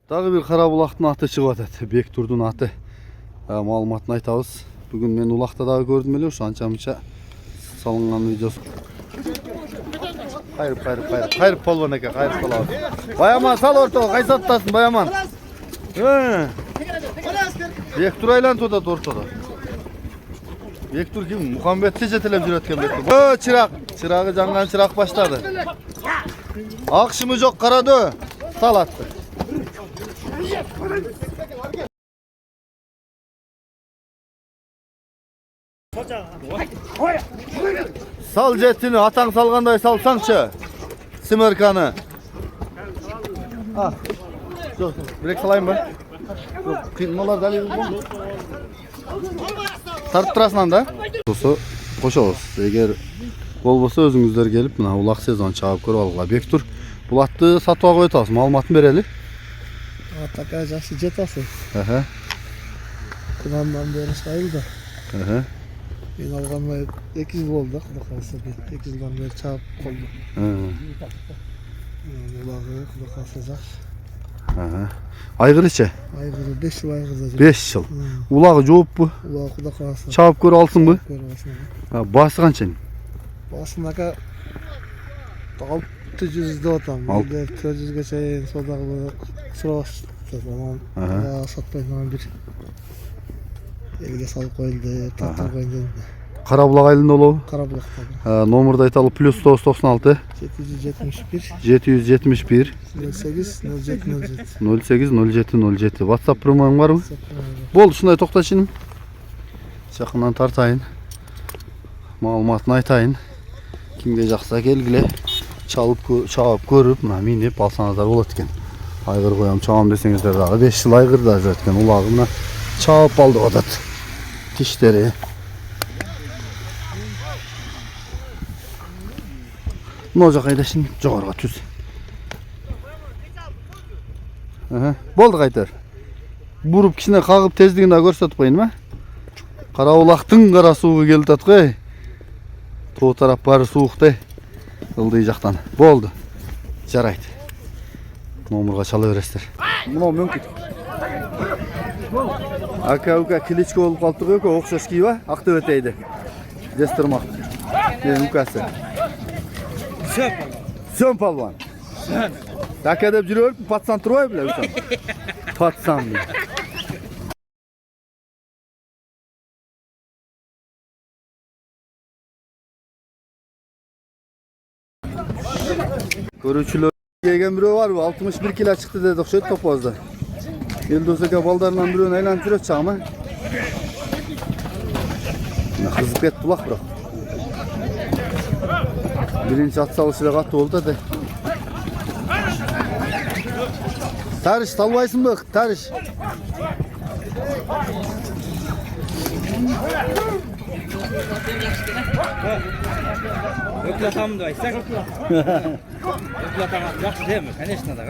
Дагы bir Карабулактын аты чыгып атат. Бектурдун аты. Маалыматын айтабыз. Бүгүн мен улакта дагы көрдүм эле, ошо анча-мынча салынган видеосу. Кайрып полбон эке, кайрып калабыз. Баяман сал ортого, кайсы аттасың Баяман? Бектур айланып атат ортодо. Бектур ким? Мухамбетти жетелеп жүрөткөн Бектур. Чырагы жанган чырак баштады. Акшымы жок карады. Сал атты. Sal jetini atan salgандай salsаңчы. Simörkanı. Yok, direkt salayım ben. Yok, kıymalar dali bu. Tarttırasından da. Koşabız. Eğer bolbosa özüңүздөр келип, мына улак сезон чагып көрүп алгыла. Бектур, бул атты сатып коюп атасыз. Маалыматын берели. Такая жакшы жетасы. Кунандан бери сайылды. Мен алганга 2 жыл болду, Кудай калса. 2 жылдан бери чагып колду. Улагы Кудай калса жакшы. Айгырычы? Айгыры 5 жыл айгырда. 5 жыл. Улагы жооппу? Улагы Кудай калса. Чагып көрүп алсыңбы? Көрүп алсың. Басы канча? Басынака 600 деп атам. 400ге чейин содагы сурабыз. Сатпайдан бир элге салып коюлду, тартып коюлду. Карабулак айылында болобу? Карабулакта. Номерди айталы +996 771 080707. WhatsApp промоң барбы? Болду, ушундай токточу иним. Жакындан тартайын. Маалыматын айтайын. Кимге жакса келгиле. Чагып көрүп, мына минип алсаңыздар болот экен. Айгыр коям чабам десеңиздер дагы 5 жыл айгырда жүрөт экен. Улагы мына чабып алды атат. Тиштери. Мына жака айдашын жогорго түз. Болду кайтар. Буруп кичине кагып тездигин да көрсөтүп коюнму? Карабулактын кара сууга келип атат го. Тоо тарап баары сууктай. Ылдый жактан. Болду. Жарайт. Номерге чала бересиздер. Мына мөңкүт. Ака Кличко болуп калыптыр эко, окшош кийби, Актөбөтөйдү. Дестермак. Менин укасы. Сön палван. Ака деп жүрөп, патсан турбай беле ушан. Патсан. Көрүүчүлөр келген бирөө барбы? 61 кило чыкты деди окшойт топозда. Элдос эке балдарынан бирөөнү айланып жүрөт чагыма. Мына кызып кетти булак бирок. Биринчи ат салышы эле катуу болду да. Тарыш талбайсыңбы? Тарыш. Öklatamdı aysak. Öklatamam. Yaxşı değil mi? Конечно da.